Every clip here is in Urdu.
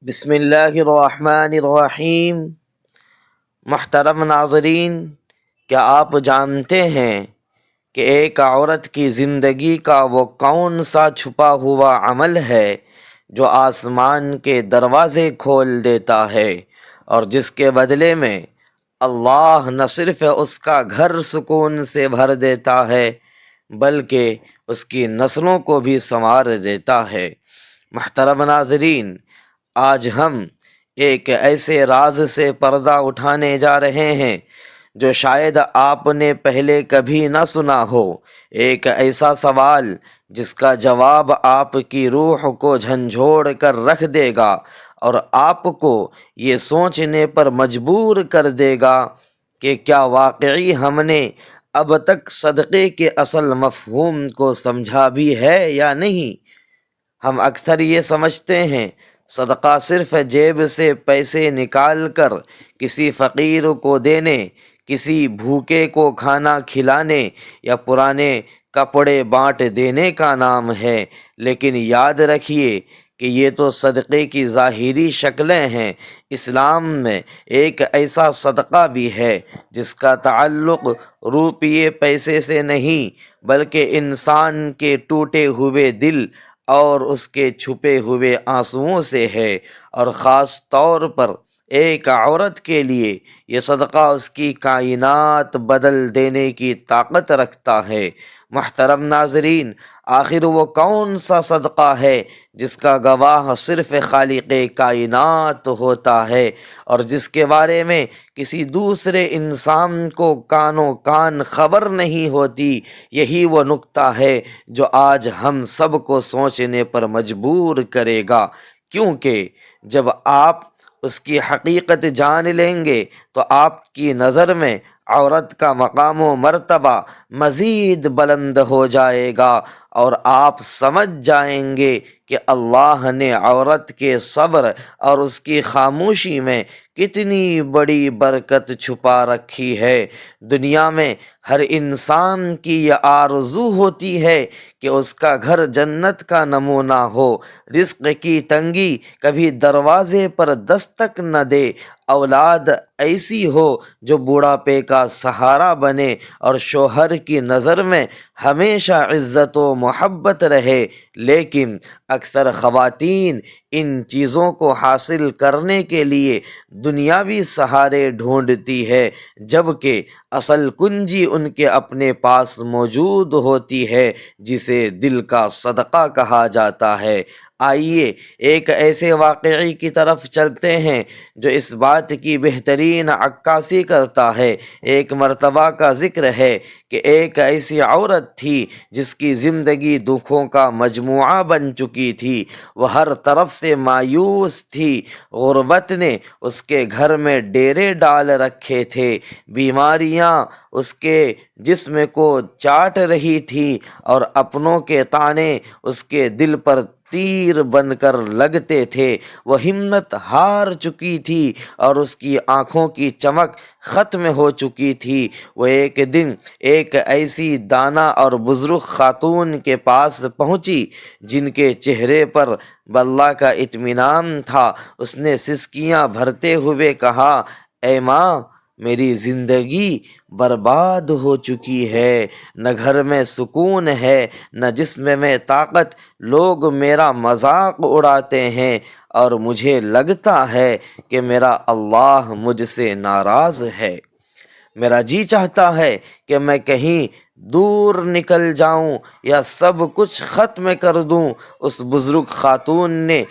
بسم اللہ الرحمن الرحیم۔ محترم ناظرین، کیا آپ جانتے ہیں کہ ایک عورت کی زندگی کا وہ کون سا چھپا ہوا عمل ہے جو آسمان کے دروازے کھول دیتا ہے اور جس کے بدلے میں اللہ نہ صرف اس کا گھر سکون سے بھر دیتا ہے بلکہ اس کی نسلوں کو بھی سنوار دیتا ہے۔ محترم ناظرین، آج ہم ایک ایسے راز سے پردہ اٹھانے جا رہے ہیں جو شاید آپ نے پہلے کبھی نہ سنا ہو، ایک ایسا سوال جس کا جواب آپ کی روح کو جھنجھوڑ کر رکھ دے گا اور آپ کو یہ سوچنے پر مجبور کر دے گا کہ کیا واقعی ہم نے اب تک صدقے کے اصل مفہوم کو سمجھا بھی ہے یا نہیں۔ ہم اکثر یہ سمجھتے ہیں صدقہ صرف جیب سے پیسے نکال کر کسی فقیر کو دینے، کسی بھوکے کو کھانا کھلانے یا پرانے کپڑے بانٹ دینے کا نام ہے، لیکن یاد رکھیے کہ یہ تو صدقے کی ظاہری شکلیں ہیں۔ اسلام میں ایک ایسا صدقہ بھی ہے جس کا تعلق روپیے پیسے سے نہیں بلکہ انسان کے ٹوٹے ہوئے دل اور اس کے چھپے ہوئے آنسوؤں سے ہے، اور خاص طور پر ایک عورت کے لیے یہ صدقہ اس کی کائنات بدل دینے کی طاقت رکھتا ہے۔ محترم ناظرین، آخر وہ کون سا صدقہ ہے جس کا گواہ صرف خالق کائنات ہوتا ہے اور جس کے بارے میں کسی دوسرے انسان کو کانوں کان خبر نہیں ہوتی؟ یہی وہ نکتہ ہے جو آج ہم سب کو سوچنے پر مجبور کرے گا، کیونکہ جب آپ اس کی حقیقت جان لیں گے تو آپ کی نظر میں عورت کا مقام و مرتبہ مزید بلند ہو جائے گا اور آپ سمجھ جائیں گے کہ اللہ نے عورت کے صبر اور اس کی خاموشی میں کتنی بڑی برکت چھپا رکھی ہے۔ دنیا میں ہر انسان کی یہ آرزو ہوتی ہے کہ اس کا گھر جنت کا نمونہ ہو، رزق کی تنگی کبھی دروازے پر دستک نہ دے، اولاد ایسی ہو جو بوڑھاپے کا سہارا بنے اور شوہر کی نظر میں ہمیشہ عزت و محبت رہے۔ لیکن اکثر خواتین ان چیزوں کو حاصل کرنے کے لیے دنیاوی سہارے ڈھونڈتی ہے، جبکہ اصل کنجی ان کے اپنے پاس موجود ہوتی ہے جسے دل کا صدقہ کہا جاتا ہے۔ آئیے ایک ایسے واقعے کی طرف چلتے ہیں جو اس بات کی بہترین عکاسی کرتا ہے۔ ایک مرتبہ کا ذکر ہے کہ ایک ایسی عورت تھی جس کی زندگی دکھوں کا مجموعہ بن چکی تھی۔ وہ ہر طرف سے مایوس تھی، غربت نے اس کے گھر میں ڈیرے ڈال رکھے تھے، بیماریاں اس کے جسم کو چاٹ رہی تھی اور اپنوں کے طعنے اس کے دل پر تیر بن کر لگتے تھے۔ وہ ہمت ہار چکی تھی اور اس کی آنکھوں کی چمک ختم ہو چکی تھی۔ وہ ایک دن ایک ایسی دانا اور بزرگ خاتون کے پاس پہنچی جن کے چہرے پر اللہ کا اطمینان تھا۔ اس نے سسکیاں بھرتے ہوئے کہا، اے ماں، میری زندگی برباد ہو چکی ہے، نہ گھر میں سکون ہے، نہ جسم میں طاقت، لوگ میرا مذاق اڑاتے ہیں اور مجھے لگتا ہے کہ میرا اللہ مجھ سے ناراض ہے۔ میرا جی چاہتا ہے کہ میں کہیں دور نکل جاؤں یا سب کچھ ختم کر دوں۔ اس بزرگ خاتون نے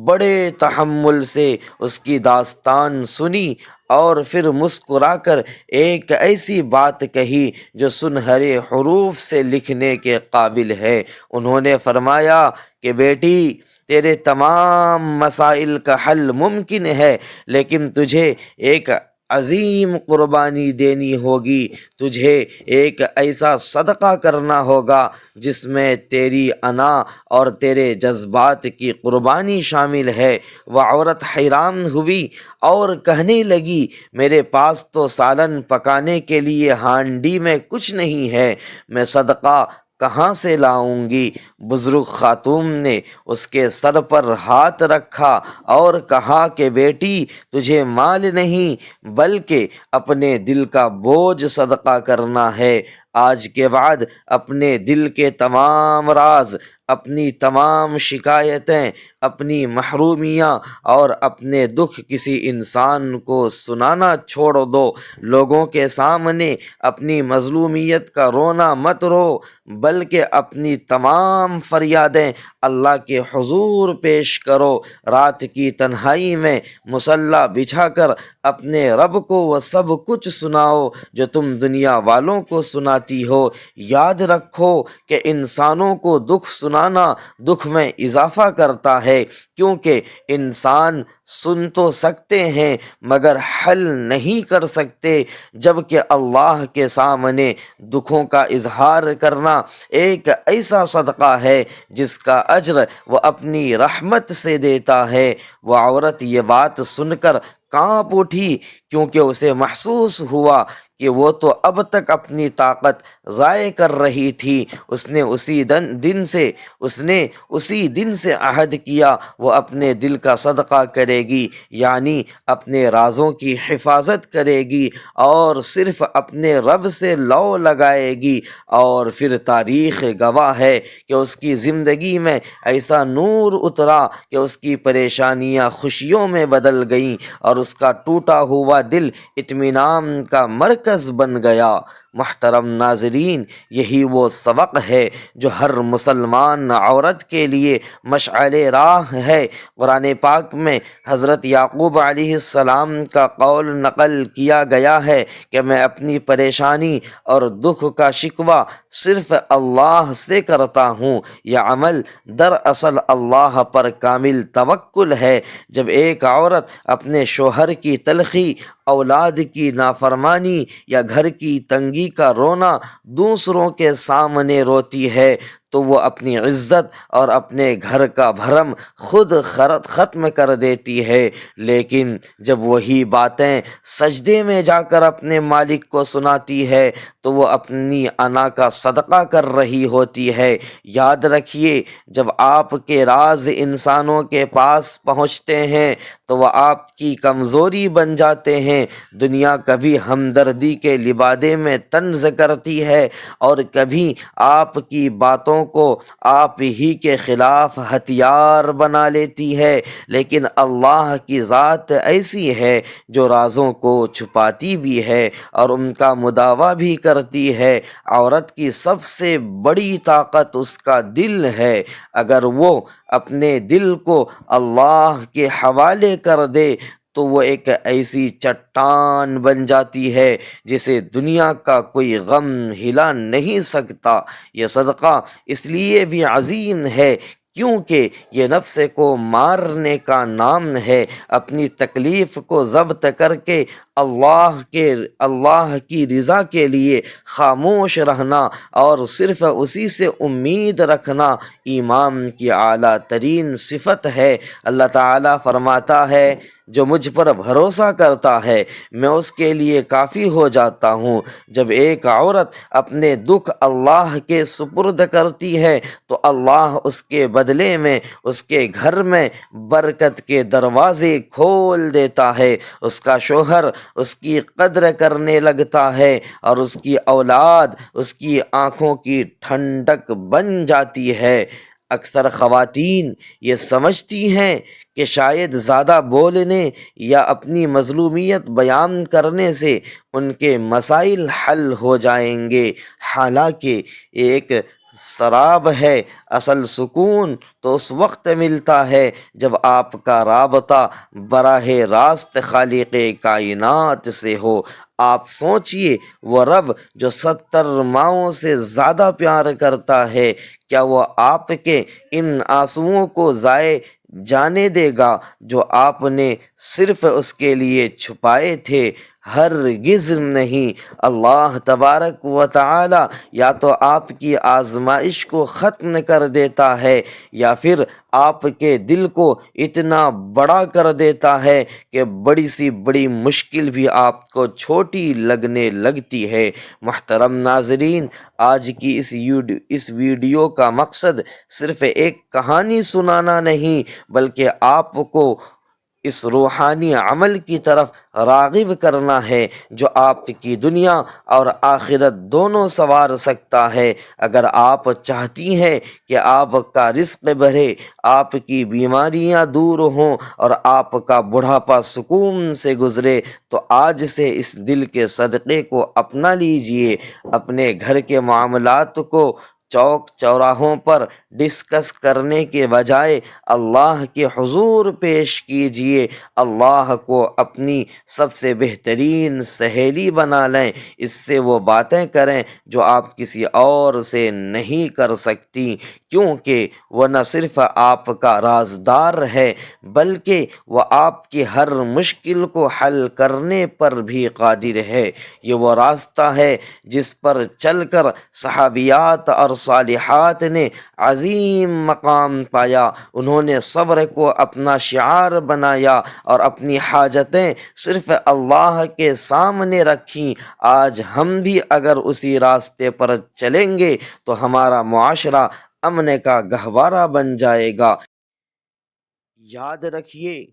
بڑے تحمل سے اس کی داستان سنی اور پھر مسکرا کر ایک ایسی بات کہی جو سنہرے حروف سے لکھنے کے قابل ہے۔ انہوں نے فرمایا کہ بیٹی، تیرے تمام مسائل کا حل ممکن ہے، لیکن تجھے ایک عظیم قربانی دینی ہوگی۔ تجھے ایک ایسا صدقہ کرنا ہوگا جس میں تیری انا اور تیرے جذبات کی قربانی شامل ہے۔ وہ عورت حیران ہوئی اور کہنے لگی، میرے پاس تو سالن پکانے کے لیے ہانڈی میں کچھ نہیں ہے، میں صدقہ کہاں سے لاؤں گی؟ بزرگ خاتون نے اس کے سر پر ہاتھ رکھا اور کہا کہ بیٹی، تجھے مال نہیں بلکہ اپنے دل کا بوجھ صدقہ کرنا ہے۔ آج کے بعد اپنے دل کے تمام راز، اپنی تمام شکایتیں، اپنی محرومیاں اور اپنے دکھ کسی انسان کو سنانا چھوڑ دو۔ لوگوں کے سامنے اپنی مظلومیت کا رونا مت رو، بلکہ اپنی تمام فریادیں اللہ کے حضور پیش کرو۔ رات کی تنہائی میں مصلی بچھا کر اپنے رب کو وہ سب کچھ سناؤ جو تم دنیا والوں کو سناتی ہو۔ یاد رکھو کہ انسانوں کو دکھ سنانا دکھ میں اضافہ کرتا ہے، کیونکہ انسان سن تو سکتے ہیں مگر حل نہیں کر سکتے، جبکہ اللہ کے سامنے دکھوں کا اظہار کرنا ایک ایسا صدقہ ہے جس کا اجر وہ اپنی رحمت سے دیتا ہے۔ وہ عورت یہ بات سن کر کانپ اٹھی، کیونکہ اسے محسوس ہوا کہ وہ تو اب تک اپنی طاقت ضائع کر رہی تھی۔ اس نے اسی دن سے عہد کیا وہ اپنے دل کا صدقہ کرے گی، یعنی اپنے رازوں کی حفاظت کرے گی اور صرف اپنے رب سے لو لگائے گی۔ اور پھر تاریخ گواہ ہے کہ اس کی زندگی میں ایسا نور اترا کہ اس کی پریشانیاں خوشیوں میں بدل گئیں اور اس کا ٹوٹا ہوا دل اطمینان کا مرکز بن گیا۔ محترم ناظرین، یہی وہ سبق ہے جو ہر مسلمان عورت کے لیے مشعل راہ ہے۔ قرآن پاک میں حضرت یعقوب علیہ السلام کا قول نقل کیا گیا ہے کہ میں اپنی پریشانی اور دکھ کا شکوہ صرف اللہ سے کرتا ہوں۔ یہ عمل دراصل اللہ پر کامل توکل ہے۔ جب ایک عورت اپنے شوہر کی تلخی، اولاد کی نافرمانی یا گھر کی تنگی کا رونا دوسروں کے سامنے روتی ہے تو وہ اپنی عزت اور اپنے گھر کا بھرم خود ختم کر دیتی ہے، لیکن جب وہی باتیں سجدے میں جا کر اپنے مالک کو سناتی ہے تو وہ اپنی انا کا صدقہ کر رہی ہوتی ہے۔ یاد رکھیے، جب آپ کے راز انسانوں کے پاس پہنچتے ہیں تو وہ آپ کی کمزوری بن جاتے ہیں۔ دنیا کبھی ہمدردی کے لبادے میں طنز کرتی ہے اور کبھی آپ کی باتوں کو آپ ہی کے خلاف ہتھیار بنا لیتی ہے، لیکن اللہ کی ذات ایسی ہے جو رازوں کو چھپاتی بھی ہے اور ان کا مداوا بھی کرتی ہے۔ عورت کی سب سے بڑی طاقت اس کا دل ہے۔ اگر وہ اپنے دل کو اللہ کے حوالے کر دے تو وہ ایک ایسی چٹان بن جاتی ہے جسے دنیا کا کوئی غم ہلا نہیں سکتا۔ یہ صدقہ اس لیے بھی عظیم ہے کیونکہ یہ نفس کو مارنے کا نام ہے۔ اپنی تکلیف کو ضبط کر کے اللہ کی رضا کے لیے خاموش رہنا اور صرف اسی سے امید رکھنا ایمان کی اعلیٰ ترین صفت ہے۔ اللہ تعالیٰ فرماتا ہے، جو مجھ پر بھروسہ کرتا ہے میں اس کے لیے کافی ہو جاتا ہوں۔ جب ایک عورت اپنے دکھ اللہ کے سپرد کرتی ہے تو اللہ اس کے بدلے میں اس کے گھر میں برکت کے دروازے کھول دیتا ہے۔ اس کا شوہر اس کی قدر کرنے لگتا ہے اور اس کی اولاد اس کی آنکھوں کی ٹھنڈک بن جاتی ہے۔ اکثر خواتین یہ سمجھتی ہیں کہ شاید زیادہ بولنے یا اپنی مظلومیت بیان کرنے سے ان کے مسائل حل ہو جائیں گے، حالانکہ ایک سراب ہے۔ اصل سکون تو اس وقت ملتا ہے جب آپ کا رابطہ براہ راست خالق کائنات سے ہو۔ آپ سوچئے، وہ رب جو 70 ماؤں سے زیادہ پیار کرتا ہے، کیا وہ آپ کے ان آنسوؤں کو ضائع جانے دے گا جو آپ نے صرف اس کے لیے چھپائے تھے؟ ہرگز نہیں۔ اللہ تبارک و تعالی یا تو آپ کی آزمائش کو ختم کر دیتا ہے یا پھر آپ کے دل کو اتنا بڑا کر دیتا ہے کہ بڑی سی بڑی مشکل بھی آپ کو چھوٹی لگنے لگتی ہے۔ محترم ناظرین، آج کی اس ویڈیو کا مقصد صرف ایک کہانی سنانا نہیں بلکہ آپ کو اس روحانی عمل کی طرف راغب کرنا ہے جو آپ کی دنیا اور آخرت دونوں سنوار سکتا ہے۔ اگر آپ چاہتی ہیں کہ آپ کا رزق بڑھے، آپ کی بیماریاں دور ہوں اور آپ کا بڑھاپا سکون سے گزرے تو آج سے اس دل کے صدقے کو اپنا لیجئے۔ اپنے گھر کے معاملات کو چوک چوراہوں پر ڈسکس کرنے کے بجائے اللہ کے حضور پیش کیجئے۔ اللہ کو اپنی سب سے بہترین سہیلی بنا لیں، اس سے وہ باتیں کریں جو آپ کسی اور سے نہیں کر سکتی، کیونکہ وہ نہ صرف آپ کا رازدار ہے بلکہ وہ آپ کی ہر مشکل کو حل کرنے پر بھی قادر ہے۔ یہ وہ راستہ ہے جس پر چل کر صحابیات اور صالحات نے عظیم مقام پایا۔ انہوں نے صبر کو اپنا شعار بنایا اور اپنی حاجتیں صرف اللہ کے سامنے رکھیں۔ آج ہم بھی اگر اسی راستے پر چلیں گے تو ہمارا معاشرہ امن کا گہوارہ بن جائے گا۔ یاد رکھیے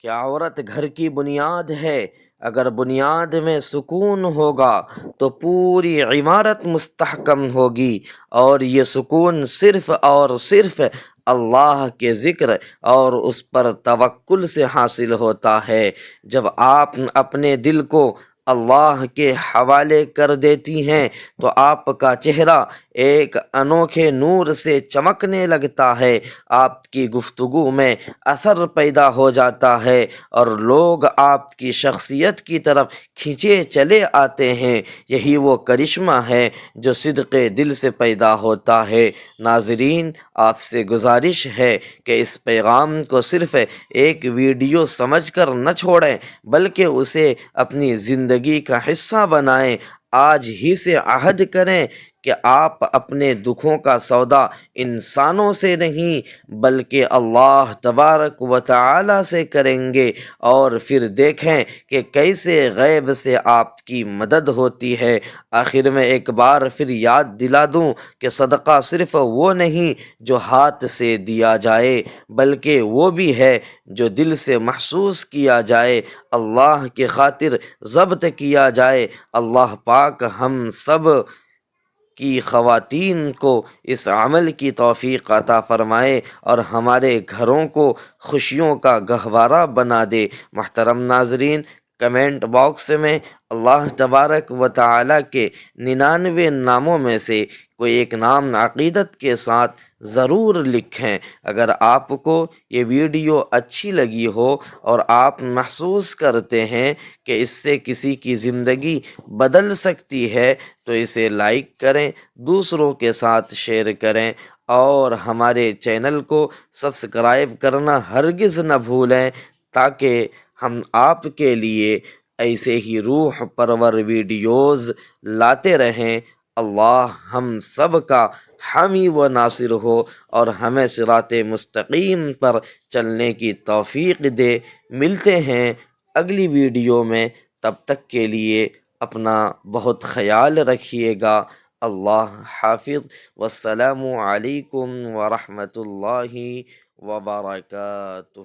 کہ عورت گھر کی بنیاد ہے۔ اگر بنیاد میں سکون ہوگا تو پوری عمارت مستحکم ہوگی، اور یہ سکون صرف اور صرف اللہ کے ذکر اور اس پر توکل سے حاصل ہوتا ہے۔ جب آپ اپنے دل کو اللہ کے حوالے کر دیتی ہیں تو آپ کا چہرہ ایک انوکھے نور سے چمکنے لگتا ہے، آپ کی گفتگو میں اثر پیدا ہو جاتا ہے اور لوگ آپ کی شخصیت کی طرف کھینچے چلے آتے ہیں۔ یہی وہ کرشمہ ہے جو صدق دل سے پیدا ہوتا ہے۔ ناظرین، آپ سے گزارش ہے کہ اس پیغام کو صرف ایک ویڈیو سمجھ کر نہ چھوڑیں بلکہ اسے اپنی زندگی کا حصہ بنائیں۔ آج ہی سے عہد کریں کہ آپ اپنے دکھوں کا سودا انسانوں سے نہیں بلکہ اللہ تبارک و تعالی سے کریں گے، اور پھر دیکھیں کہ کیسے غیب سے آپ کی مدد ہوتی ہے۔ آخر میں ایک بار پھر یاد دلا دوں کہ صدقہ صرف وہ نہیں جو ہاتھ سے دیا جائے بلکہ وہ بھی ہے جو دل سے محسوس کیا جائے، اللہ کی خاطر ضبط کیا جائے۔ اللہ پاک ہم سب کی خواتین کو اس عمل کی توفیق عطا فرمائے اور ہمارے گھروں کو خوشیوں کا گہوارہ بنا دے۔ محترم ناظرین، کمنٹ باکس میں اللہ تبارک و تعالی کے 99 ناموں میں سے کوئی ایک نام عقیدت کے ساتھ ضرور لکھیں۔ اگر آپ کو یہ ویڈیو اچھی لگی ہو اور آپ محسوس کرتے ہیں کہ اس سے کسی کی زندگی بدل سکتی ہے تو اسے لائک کریں، دوسروں کے ساتھ شیئر کریں اور ہمارے چینل کو سبسکرائب کرنا ہرگز نہ بھولیں تاکہ ہم آپ کے لیے ایسے ہی روح پرور ویڈیوز لاتے رہیں۔ اللہ ہم سب کا حامی و ناصر ہو اور ہمیں صراط مستقیم پر چلنے کی توفیق دے۔ ملتے ہیں اگلی ویڈیو میں، تب تک کے لیے اپنا بہت خیال رکھیے گا۔ اللہ حافظ، والسلام علیکم ورحمۃ اللہ وبرکاتہ۔